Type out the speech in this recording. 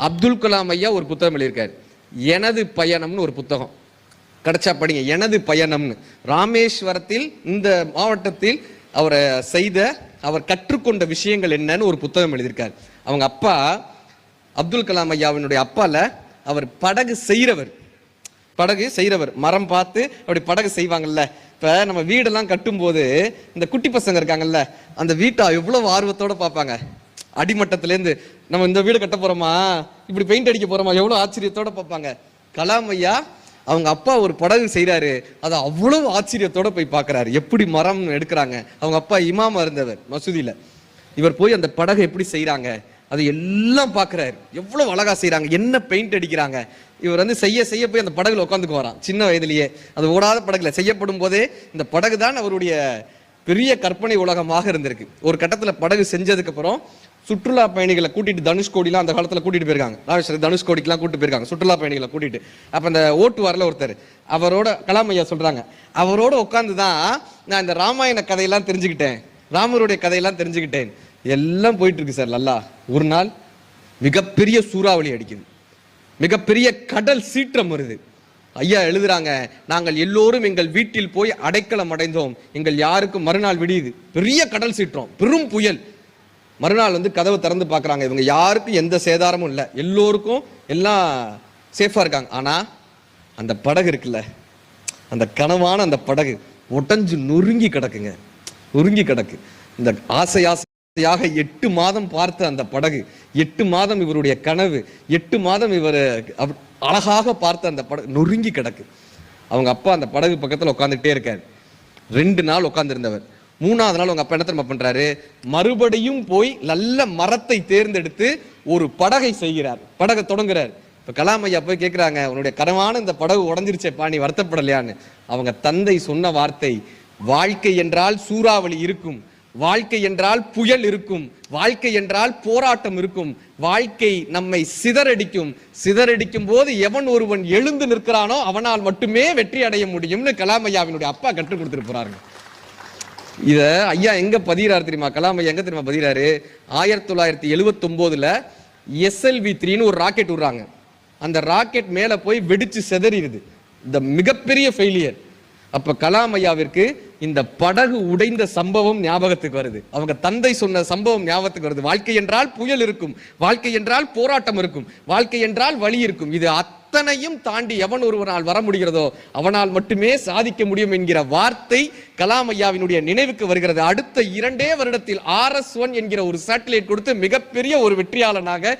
அப்துல் கலாம் ஐயா ஒரு புத்தகம் எழுதியிருக்காரு, எனது பயணம்னு ஒரு புத்தகம். கிடைச்சா படிங்க. எனது பயணம்னு. ராமேஸ்வரத்தில் இந்த மாவட்டத்தில் அவர் கற்றுக்கொண்ட விஷயங்கள் என்னன்னு ஒரு புத்தகம் எழுதியிருக்காரு. அவங்க அப்பா அப்துல் கலாம் ஐயாவினுடைய அப்பால அவர் படகு செய்கிறவர். மரம் பார்த்து அப்படி படகு செய்வாங்கல்ல. இப்ப நம்ம வீடெல்லாம் கட்டும் போது இந்த குட்டி பசங்க இருக்காங்கல்ல, அந்த வீட்டை எவ்வளவு ஆர்வத்தோட பார்ப்பாங்க. அடிமட்டத்திலேருந்து நம்ம இந்த வீடு கட்ட போறோமா, இப்படி பெயிண்ட் அடிக்க போறோமா, எவ்வளவு ஆச்சரியத்தோட பார்ப்பாங்க. கலாம் ஐயா அவங்க அப்பா ஒரு படகு செய்யறாரு, அதை அவ்வளவு ஆச்சரியத்தோட போய் பார்க்கறாரு. எப்படி மரம் எடுக்கிறாங்க. அவங்க அப்பா இமாமா இருந்தவர் மசூதியில. இவர் போய் அந்த படகு எப்படி செய்யறாங்க அதை எல்லாம் பார்க்கறாரு. எவ்வளவு அழகா செய்யறாங்க, என்ன பெயிண்ட் அடிக்கிறாங்க. இவர் செய்ய போய் அந்த படகுல உட்காந்துக்கு வரான் சின்ன வயதிலேயே. அது ஓடாத படகுல செய்யப்படும் போதே இந்த படகு தான் அவருடைய பெரிய கற்பனை உலகமாக இருந்திருக்கு. ஒரு கட்டத்துல படகு செஞ்சதுக்கு அப்புறம் சுற்றுலா பயணிகளை கூட்டிட்டு தனுஷ்கோடிலாம் அந்த காலத்துல கூட்டிட்டு போயிருக்காங்க. தனுஷ்கோடிக்கெல்லாம் கூட்டிட்டு போயிருக்காங்க சுற்றுலா பயணிகளை கூட்டிட்டு. அப்ப அந்த ஓட்டுவார்ல ஒருத்தர், அவரோட கலாம் ஐயா சொல்றாங்க, அவரோட உட்காந்துதான் நான் இந்த ராமாயண கதையெல்லாம் தெரிஞ்சுக்கிட்டேன், ராமருடைய கதையெல்லாம் தெரிஞ்சுக்கிட்டேன். எல்லாம் போயிட்டு இருக்கு சார். நல்லா ஒரு நாள் மிகப்பெரிய சூறாவளி அடிக்குது, மிகப்பெரிய கடல் சீற்றம் வருது. ஐயா எழுதுறாங்க, நாங்கள் எல்லோரும் எங்கள் வீட்டில் போய் அடைக்கலம் அடைந்தோம். எங்கள் யாருக்கும் மறுநாள் விடியுது, பெரிய கடல் சீற்றம், பெரும் புயல். மறுநாள் கதவை திறந்து பார்க்குறாங்க, இவங்க யாருக்கும் எந்த சேதாரமும் இல்லை, எல்லோருக்கும் எல்லாம் சேஃபாக இருக்காங்க. ஆனால் அந்த படகு இருக்குல்ல, அந்த கனவான அந்த படகு உடஞ்சு நொறுங்கி கிடக்குங்க, நொறுங்கி கிடக்கு. இந்த ஆசையாக 8 மாதம் பார்த்த அந்த படகு, 8 மாதம் இவருடைய கனவு, 8 மாதம் இவர் அழகாக பார்த்த அந்த படகு நொறுங்கி கிடக்கு. அவங்க அப்பா அந்த படகு பக்கத்தில் உட்காந்துக்கிட்டே இருக்காரு. 2 நாள் உட்காந்துருந்தவர். 3ஆவது நாள் உங்க அப்பா என்ன தெரியுமா பண்றாரு, மறுபடியும் போய் நல்ல மரத்தை தேர்ந்தெடுத்து ஒரு படகை செய்கிறார், படகை தொடங்குறார். இப்ப கலாம் ஐயா போய் கேட்கிறாங்க, உன்னுடைய கனவான இந்த படகு உடஞ்சிருச்சேப்பா, நீ வருத்தப்படலையான்னு. அவங்க தந்தை சொன்ன வார்த்தை, வாழ்க்கை என்றால் சூறாவளி இருக்கும், வாழ்க்கை என்றால் புயல் இருக்கும், வாழ்க்கை என்றால் போராட்டம் இருக்கும், வாழ்க்கை நம்மை சிதறடிக்கும் போது எவன் ஒருவன் எழுந்து நிற்கிறானோ அவனால் மட்டுமே வெற்றி அடைய முடியும்னு கலாம் ஐயாவினுடைய அப்பா கற்றுக் கொடுத்துட்டு போறாங்க. இத ஐயா எங்க பதிகிறாரு தெரியுமா? கலாம் ஐயா எங்க தெரியுமா பதிகிறாரு? 1979ல SLV-3ன்னு ஒரு ராக்கெட் விடுறாங்க. அந்த ராக்கெட் மேல போய் வெடிச்சு செதறிடுது. இந்த மிகப்பெரிய ஃபெயிலியர். அப்ப கலாம் ஐயாவிற்கு இந்த படகு உடைந்த சம்பவம் ஞாபகத்துக்கு வருது. அவங்க தந்தை சொன்ன சம்பவம் ஞாபகத்துக்கு வருது. வாழ்க்கை என்றால் புயல் இருக்கும், வாழ்க்கை என்றால் போராட்டம் இருக்கும், வாழ்க்கை என்றால் வலி இருக்கும். இது அத்தனையும் தாண்டி எவன் ஒருவனால் வர முடிகிறதோ அவனால் மட்டுமே சாதிக்க முடியும் என்கிற வார்த்தை கலாம் ஐயாவினுடைய நினைவுக்கு வருகிறது. அடுத்த 2 வருடத்தில் RS-1 என்கிற ஒரு சேட்டலைட் கொடுத்து மிகப்பெரிய ஒரு வெற்றியாளனாக